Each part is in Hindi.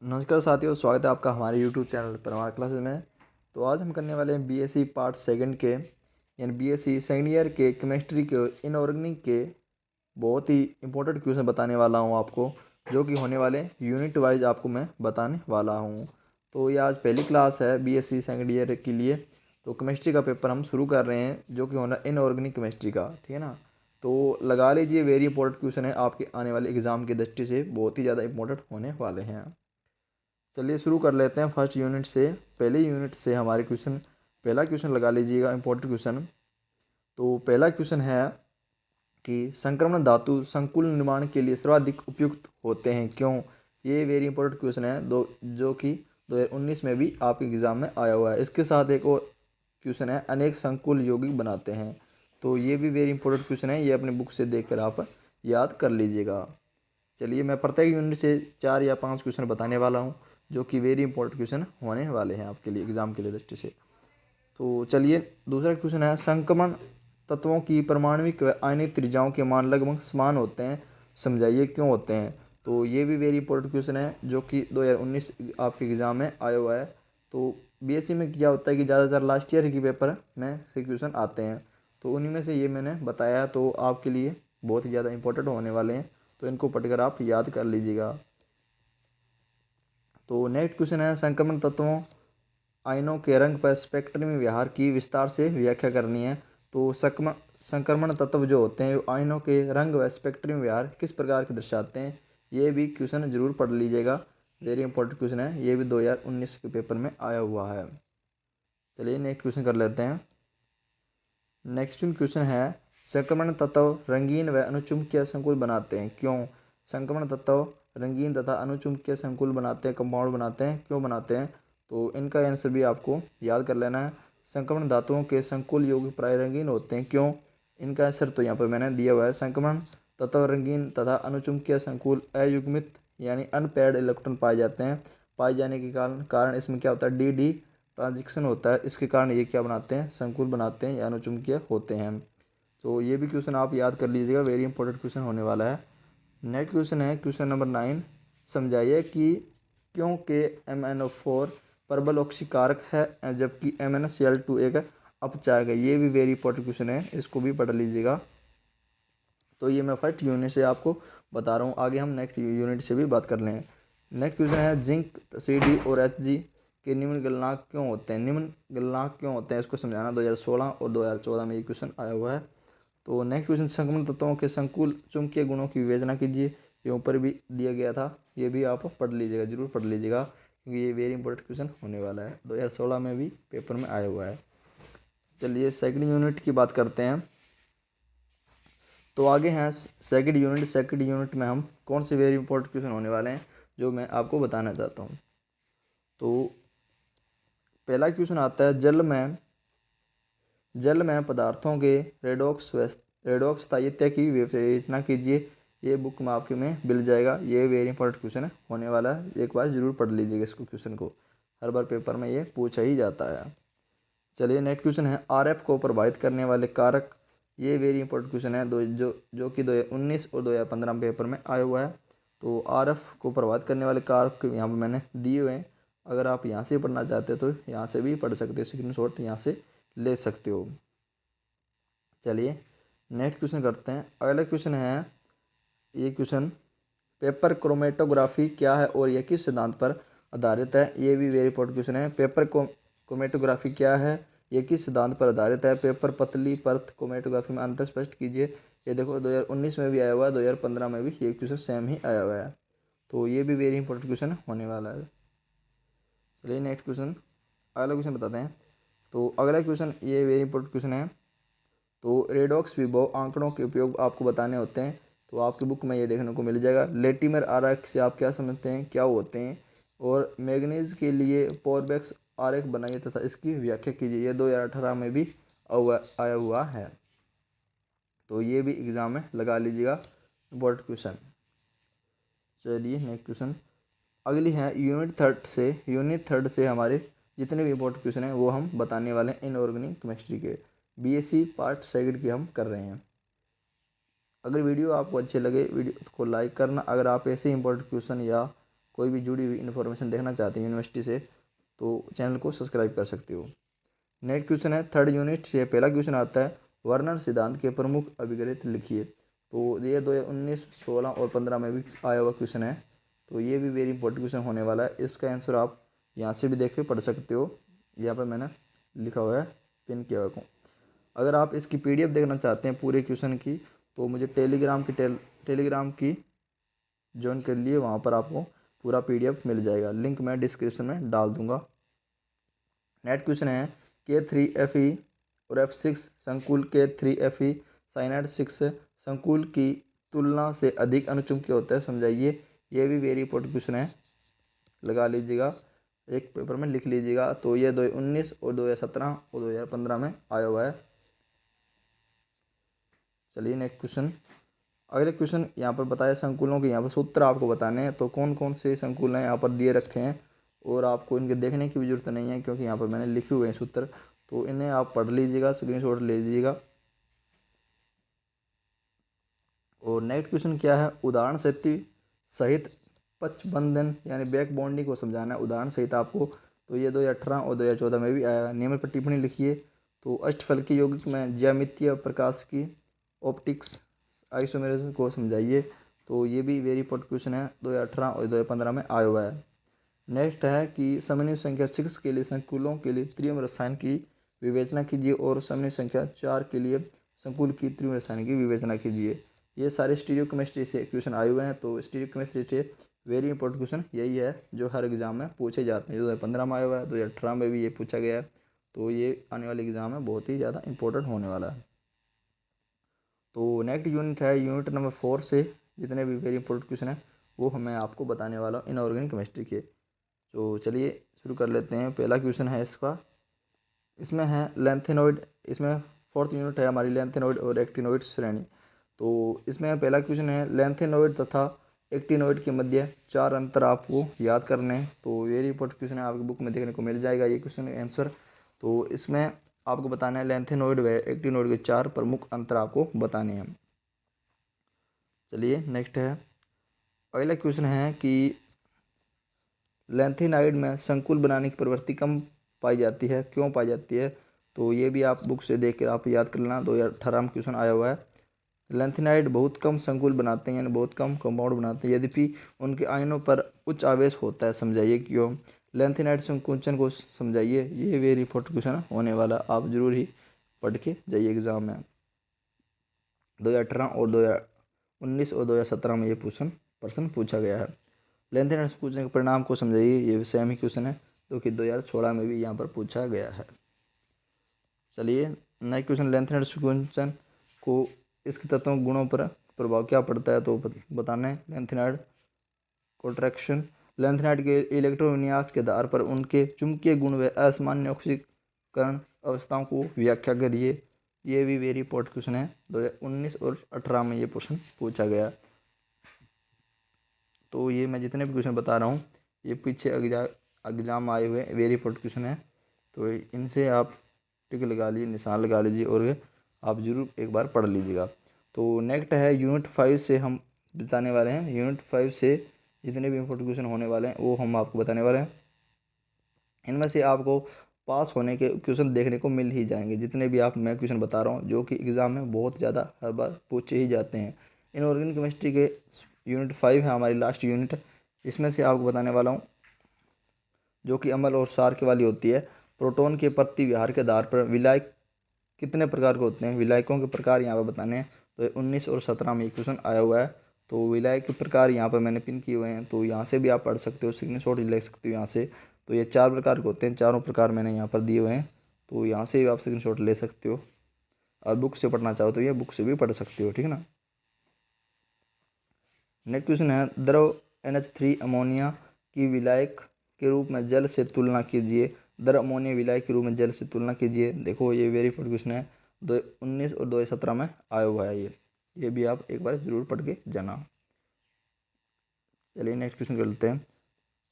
नमस्कार साथियों, स्वागत है आपका हमारे YouTube चैनल परमार क्लासेस में। तो आज हम करने वाले हैं बीएससी पार्ट सेकंड के यानी बीएससी सेकंड ईयर के केमिस्ट्री के इनऑर्गेनिक के बहुत ही इंपॉर्टेंट क्वेश्चन बताने वाला हूं आपको, जो कि होने वाले यूनिट वाइज आपको मैं बताने वाला हूं। तो ये आज पहली क्लास है बीएससी सेकंड ईयर के लिए। तो केमिस्ट्री का पेपर हम शुरू कर रहे हैं, जो कि होना इनऑर्गेनिक केमिस्ट्री का, ठीक है ना। तो लगा लीजिए, वेरी इंपॉर्टेंट क्वेश्चन है, आपके आने वाले एग्जाम की दृष्टि से बहुत ही ज़्यादा इंपॉर्टेंट होने वाले हैं। चलिए शुरू कर लेते हैं फर्स्ट यूनिट से। पहले यूनिट से हमारे क्वेश्चन, पहला क्वेश्चन लगा लीजिएगा, इंपॉर्टेंट क्वेश्चन। तो पहला क्वेश्चन है कि संक्रमण धातु संकुल निर्माण के लिए सर्वाधिक उपयुक्त होते हैं, क्यों। ये वेरी इंपॉर्टेंट क्वेश्चन है, जो कि 2019 में भी आपके एग्जाम में आया हुआ है। इसके साथ एक और क्वेश्चन है, अनेक संकुल यौगिक बनाते हैं। तो ये भी वेरी इंपॉर्टेंट क्वेश्चन है, ये अपने बुक से देखकर आप याद कर लीजिएगा। चलिए मैं प्रत्येक यूनिट से 4 या 5 क्वेश्चन बताने वाला हूँ, जो कि वेरी इंपॉर्टेंट क्वेश्चन होने वाले हैं आपके लिए एग्जाम के लिए दृष्टि से। तो चलिए दूसरा क्वेश्चन है, संक्रमण तत्वों की परमाणविक व आयनिक त्रिज्याओं के मान लगभग समान होते हैं, समझाइए क्यों होते हैं। तो ये भी वेरी इंपॉर्टेंट क्वेश्चन है, जो कि 2019 आपके एग्जाम में आया हुआ है। तो बीएससी में क्या होता है कि ज़्यादातर लास्ट ईयर के पेपर में से क्वेश्चन आते हैं, तो उन्हीं में से ये मैंने बताया, तो आपके लिए बहुत ही ज़्यादा इंपॉर्टेंट होने वाले हैं, तो इनको पढ़कर आप याद कर लीजिएगा। तो नेक्स्ट क्वेश्चन है, संक्रमण तत्वों आयनों के रंग पर स्पेक्ट्रम व्यवहार की विस्तार से व्याख्या करनी है। तो संक्रमण तत्व जो होते हैं, आयनों के रंग व स्पेक्ट्रम व्यवहार किस प्रकार के दर्शाते हैं, ये भी क्वेश्चन जरूर पढ़ लीजिएगा। वेरी इंपॉर्टेंट क्वेश्चन है, ये भी 2019 के पेपर में आया हुआ है। चलिए नेक्स्ट क्वेश्चन कर लेते हैं। नेक्स्ट क्वेश्चन है, संक्रमण तत्व रंगीन व अनुचुंबकीय संकुल बनाते हैं, क्यों। संक्रमण तत्व रंगीन तथा अनुचुंबकीय संकुल बनाते हैं, कंपाउंड बनाते हैं, क्यों बनाते हैं। तो इनका आंसर भी आपको याद कर लेना है। संक्रमण धातुओं के संकुल यौगिक प्राय रंगीन होते हैं, क्यों। इनका आंसर तो यहाँ पर मैंने दिया हुआ है, संक्रमण तत्व रंगीन तथा अनुचुंबकीय संकुल अयुग्मित यानी अनपेयर्ड इलेक्ट्रॉन पाए जाते हैं। पाए जाने के कारण इसमें क्या होता है, डी डी ट्रांजिशन होता है, इसके कारण ये क्या बनाते हैं, संकुल बनाते हैं या अनुचुंबकीय होते हैं। तो ये भी क्वेश्चन आप याद कर लीजिएगा, वेरी इंपॉर्टेंट क्वेश्चन होने वाला है। नेक्स्ट क्वेश्चन है क्वेश्चन नंबर 9, समझाइए कि क्यों के MnO4 प्रबल ऑक्सीकारक है जबकि MnCl2 एक अपचायक है। ये भी वेरी इंपॉर्टेंट क्वेश्चन है, इसको भी पढ़ लीजिएगा। तो ये मैं फर्स्ट यूनिट से आपको बता रहा हूँ, आगे हम नेक्स्ट यूनिट से भी बात कर लें। नेक्स्ट क्वेश्चन है, जिंक CD और Hg के निम्न गलनांक क्यों होते हैं, निम्न गलनांक क्यों होते हैं, इसको समझाना। 2016 और 2014 में ये क्वेश्चन आया हुआ है। तो नेक्स्ट क्वेश्चन, संक्रमण तत्वों के संकुल चुंबकीय गुणों की विवेचना कीजिए, ये ऊपर भी दिया गया था, ये भी आप पढ़ लीजिएगा, जरूर पढ़ लीजिएगा, क्योंकि ये वेरी इंपॉर्टेंट क्वेश्चन होने वाला है, 2016 में भी पेपर में आया हुआ है। चलिए सेकंड यूनिट की बात करते हैं। तो आगे हैं सेकंड यूनिट। सेकंड यूनिट में हम कौन से वेरी इंपॉर्टेंट क्वेश्चन होने वाले हैं, जो मैं आपको बताना चाहता हूँ। तो पहला क्वेश्चन आता है, जल में पदार्थों के रेडॉक्स स्थायित्व की विवेचना कीजिए। ये बुक में आपके में मिल जाएगा, ये वेरी इंपॉर्टेंट क्वेश्चन होने वाला है, एक बार जरूर पढ़ लीजिएगा इसको, क्वेश्चन को हर बार पेपर में ये पूछा ही जाता है। चलिए नेक्स्ट क्वेश्चन है, RF को प्रभावित करने वाले कारक। ये वेरी इंपॉर्टेंट क्वेश्चन है, जो कि 2019 और 2015 पेपर में आया हुआ है। तो RF को प्रभावित करने वाले कारक यहाँ पर मैंने दिए हुए हैं, अगर आप यहाँ से पढ़ना चाहते हो तो यहाँ से भी पढ़ सकते हो, स्क्रीनशॉट यहाँ से ले सकते हो। चलिए नेक्स्ट क्वेश्चन करते हैं। अगला क्वेश्चन है, ये क्वेश्चन, पेपर क्रोमेटोग्राफी क्या है और यह किस सिद्धांत पर आधारित है। ये भी वेरी इंपॉर्टेंट क्वेश्चन है, पेपर क्रोमेटोग्राफी क्या है, यह किस सिद्धांत पर आधारित है। पेपर पतली परत क्रोमेटोग्राफी में अंतर स्पष्ट कीजिए। ये देखो 2019 में भी आया हुआ है, 2015 में भी ये क्वेश्चन सेम ही आया हुआ है, तो ये भी वेरी इंपॉर्टेंट क्वेश्चन होने वाला है। चलिए नेक्स्ट क्वेश्चन, अगला क्वेश्चन बताते हैं। तो अगला क्वेश्चन ये वेरी इंपॉर्टेंट क्वेश्चन है। तो रेडॉक्स विभव आंकड़ों के उपयोग आपको बताने होते हैं, तो आपकी बुक में ये देखने को मिल जाएगा। लेटिमर आरेख से आप क्या समझते हैं, क्या होते हैं, और मैग्नीज के लिए पोरबैक्स आरेख बनाइए तथा इसकी व्याख्या कीजिए। ये 2018 में भी आया हुआ है, तो ये भी एग्जाम में लगा लीजिएगा, इंपॉर्टेंट क्वेश्चन। चलिए नेक्स्ट क्वेश्चन, अगली है यूनिट थर्ड से हमारे जितने भी इंपॉर्टेंट क्वेश्चन हैं वो हम बताने वाले हैं इनऑर्गेनिक केमिस्ट्री के, बीएससी पार्ट सेकंड की हम कर रहे हैं। अगर वीडियो आपको अच्छे लगे, वीडियो को लाइक करना। अगर आप ऐसे इंपॉर्टेंट क्वेश्चन या कोई भी जुड़ी हुई इन्फॉर्मेशन देखना चाहते हैं यूनिवर्सिटी से तो चैनल को सब्सक्राइब कर सकते हो। नेक्स्ट क्वेश्चन है थर्ड यूनिट से पहला क्वेश्चन आता है वर्नर सिद्धांत के प्रमुख अभिग्रहित लिखिए। तो ये 2019, 16 और 15 में भी आया हुआ क्वेश्चन है, तो ये भी वेरी इंपॉर्टेंट क्वेश्चन होने वाला है। इसका आंसर आप यहाँ से भी देख के पढ़ सकते हो, यहाँ पर मैंने लिखा हुआ है, पिन किया हुआ। अगर आप इसकी PDF देखना चाहते हैं पूरे क्वेश्चन की तो मुझे टेलीग्राम की ज्वाइन कर लिए, वहाँ पर आपको पूरा PDF मिल जाएगा, लिंक मैं डिस्क्रिप्शन में डाल दूंगा। नेक्स्ट क्वेश्चन है K3Fe और F6 संकुल K3Fe साइनाइड 6 संकुल की तुलना से अधिक अनुचुंबकीय होता है, समझाइए। ये भी वेरी इंपॉर्टेंट क्वेश्चन है, लगा लीजिएगा, एक पेपर में लिख लीजिएगा। तो ये 2019 और 2017 और 2015 में आया हुआ है। चलिए नेक्स्ट क्वेश्चन। अगले क्वेश्चन यहाँ पर बताया संकुलों के यहाँ पर सूत्र आपको बताने हैं। तो कौन कौन से संकुल हैं यहाँ पर दिए रखे हैं और आपको इनके देखने की भी जरूरत नहीं है क्योंकि यहाँ पर मैंने लिखे हुए हैं सूत्र, तो इन्हें आप पढ़ लीजिएगा, स्क्रीनशॉट ले लीजिएगा। और नेक्स्ट क्वेश्चन क्या है, उदाहरण सहित पक्षबंधन यानी बैक बॉन्डिंग को समझाना है उदाहरण सहित आपको। तो ये 2018 और 2014 में भी आया। नियम पर टिप्पणी लिखिए। तो अष्टफलकीय यौगिक में ज्यामितीय प्रकाश की ऑप्टिक्स आइसोमेरिज्म को समझाइए। तो ये भी वेरी इंपॉर्टेंट क्वेश्चन है, 2018 और 2015 में आया हुआ है। नेक्स्ट है कि समन्वय संख्या 6 के लिए संकुलों के लिए त्रिम रसायन की विवेचना कीजिए और समन्वय संख्या 4 के लिए संकुल की त्रिम रसायन की विवेचना कीजिए। ये सारे स्टीरियो केमिस्ट्री से क्वेश्चन आए हुए हैं। तो स्टीरियो केमिस्ट्री से वेरी इंपॉर्टेंट क्वेश्चन यही है जो हर एग्जाम में पूछे जाते हैं। 2015 में आया हुआ है, 2018 में भी ये पूछा गया है, तो ये आने वाले एग्जाम में बहुत ही ज़्यादा इंपॉर्टेंट होने वाला है। तो नेक्स्ट यूनिट है यूनिट नंबर 4 से जितने भी वेरी इंपॉर्टेंट क्वेश्चन है वो मैं आपको बताने वाला हूँ इनऑर्गेनिक केमिस्ट्री के। तो चलिए शुरू कर लेते हैं। पहला क्वेश्चन है इसका, इसमें है लेंथेनॉइड, इसमें फोर्थ यूनिट है हमारी लेंथेनॉइड और एक्टिनॉइड श्रेणी। तो इसमें पहला क्वेश्चन है लेंथेनॉइड तथा एक्टिनॉइड के मध्य 4 अंतर आपको याद करने हैं। तो वेरी इंपॉर्टेंट क्वेश्चन है, आपकी बुक में देखने को मिल जाएगा ये क्वेश्चन आंसर। तो इसमें आपको बताना है लेंथेनॉइड व एक्टिनॉइड के 4 प्रमुख अंतर आपको बताने हैं। चलिए नेक्स्ट है, अगला क्वेश्चन है कि लेंथेनाइड में संकुल बनाने की प्रवृत्ति कम पाई जाती है, क्यों पाई जाती है? तो ये भी आप बुक से देख कर आप याद कर लेना, 2018 में क्वेश्चन आया हुआ है। लेंथेनाइड बहुत कम संकुल बनाते हैं यानी बहुत कम कंपाउंड बनाते हैं यद्यपि उनके आयनों पर उच्च आवेश होता है, समझाइए क्यों? लेंथेनाइड संकुचन को समझाइए। ये वेरी इंपॉर्टेंट क्वेश्चन होने वाला, आप जरूर ही पढ़ के जाइए एग्जाम में। 2018 और 2019 और 2017 में ये प्रश्न पूछा गया है। लेंथेनाइड संकुचन के परिणाम को समझाइए। ये सेम ही क्वेश्चन है जो कि 2016 में भी यहाँ पर पूछा गया है। चलिए नेक्स्ट क्वेश्चन, लेंथेनाइड संकुचन को इसके तत्वों गुणों पर प्रभाव क्या पड़ता है? तो बताना है। लेंथेनाइड कॉन्ट्रैक्शन, लेंथेनाइड के इलेक्ट्रॉन विन्यास के आधार पर उनके चुंबकीय गुण व असामान्य ऑक्सीकरण अवस्थाओं को व्याख्या करिए। ये भी वेरी इंपॉर्टेंट क्वेश्चन है, 2019 और 18 में ये प्रश्न पूछा गया। तो ये मैं जितने भी क्वेश्चन बता रहा हूँ ये पीछे एग्जाम आए हुए वेरी इंपॉर्टेंट क्वेश्चन है, तो इनसे आप टिक लगा लीजिए, निशान लगा लीजिए और आप जरूर एक बार पढ़ लीजिएगा। तो नेक्स्ट है यूनिट 5 से हम बताने वाले हैं। यूनिट 5 से जितने भी इंपॉर्टेंट क्वेश्चन होने वाले हैं वो हम आपको बताने वाले हैं। इनमें से आपको पास होने के क्वेश्चन देखने को मिल ही जाएंगे, जितने भी मैं क्वेश्चन बता रहा हूँ जो कि एग्ज़ाम में बहुत ज़्यादा हर बार पूछे ही जाते हैं। इनऑर्गेनिक केमिस्ट्री के यूनिट 5 है हमारी लास्ट यूनिट, इसमें से आपको बताने वाला हूँ जो कि अम्ल और क्षार के वाली होती है। प्रोटॉन के प्रति व्यवहार के आधार पर विलायक कितने प्रकार के होते हैं? विलायकों के प्रकार यहाँ पर बताने हैं। तो 19 और 17 में एक क्वेश्चन आया हुआ है। तो विलायक के प्रकार यहाँ पर मैंने पिन किए हुए हैं, तो यहाँ से भी आप पढ़ सकते हो, स्क्रीनशॉट ले सकते हो यहाँ से। तो ये 4 प्रकार के होते हैं, चारों प्रकार मैंने यहाँ पर दिए हुए हैं, तो यहाँ से भी आप स्क्रीनशॉट ले सकते हो। और बुक से पढ़ना चाहो तो ये बुक से भी पढ़ सकते हो, ठीक है ना। नेक्स्ट क्वेश्चन है, द्रव NH3 अमोनिया की विलायक के रूप में जल से तुलना कीजिए। द्रव अमोनिया विलायक के रूप में जल से तुलना कीजिए। देखो ये वेरी इंपॉर्टेंट क्वेश्चन है, 2019 और 2017 में आया हुआ है ये भी आप एक बार जरूर पढ़ के जाना। चलिए नेक्स्ट क्वेश्चन कर लेते हैं।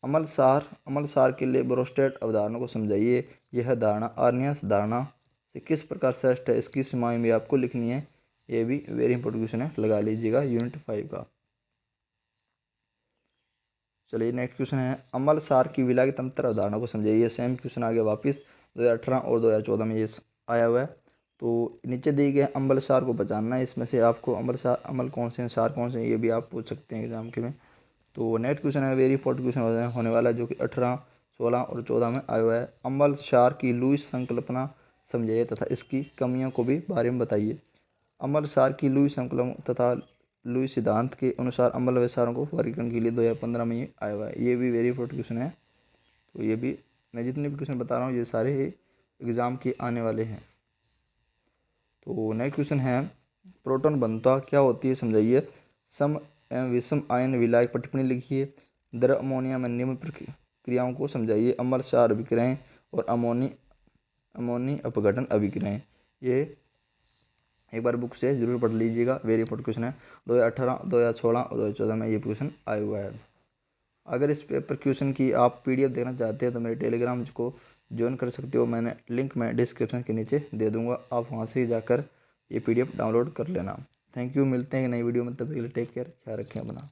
अम्ल क्षार के लिए ब्रोस्टेट अवधारणा को समझाइए। यह धारणा आर्नियस धारणा से किस प्रकार श्रेष्ठ है? इसकी सीमाएं भी आपको लिखनी है। ये भी वेरी इंपॉर्टेंट क्वेश्चन है, लगा लीजिएगा यूनिट 5 का। चलिए नेक्स्ट क्वेश्चन है, अमल सार की विलायक तंत्र अवधारणा को समझिए। ये सेम क्वेश्चन आ गया वापस 2018 और 2014 में ये आया हुआ है। तो नीचे दिए गए अम्ल सार को पहचानना है, इसमें से आपको अमल कौन से हैं, सार कौन से हैं, ये भी आप पूछ सकते हैं एग्जाम के में। तो नेक्स्ट क्वेश्चन है वेरी इंपॉर्टेंट क्वेश्चन होने वाला है, जो कि 18, 16 और 14 में आया हुआ है। अम्ल सार की लुईस संकल्पना समझाइए तथा इसकी कमियों को भी बारे में बताइए। अम्ल सार की लुईस संकल्पना तथा लुईस सिद्धांत के अनुसार अम्ल व सारों को वर्गीकरण के लिए 2015 में ये आया हुआ है। ये भी वेरी इंपॉर्टेंट क्वेश्चन है। तो ये भी मैं जितने भी क्वेश्चन बता रहा हूँ ये सारे एग्ज़ाम के आने वाले हैं। तो नेक्स्ट क्वेश्चन है, प्रोटॉन बंधुता क्या होती है समझाइए। सम एवं विषम आयन विलायक पर टिप्पणी लिखिए। द्रव अमोनिया में निम्न क्रियाओं को समझाइए। अम्ल सार अभिक्रियाएं और अमोनी अपघटन अभिक्रियाएं। ये एक बार बुक से जरूर पढ़ लीजिएगा, वेरी इंपॉर्टेंट क्वेश्चन है। 2018, 2016 और 2014 में ये क्वेश्चन आया हुआ है। अगर इस पेपर क्वेश्चन की आप PDF देखना चाहते हैं तो मेरे टेलीग्राम को ज्वाइन कर सकते हो, मैंने लिंक मैं डिस्क्रिप्शन के नीचे दे दूंगा, आप वहां से जाकर ये PDF डाउनलोड कर लेना। थैंक यू, मिलते हैं नई वीडियो में, तब तक के लिए टेक केयर, ख्याल रखें अपना।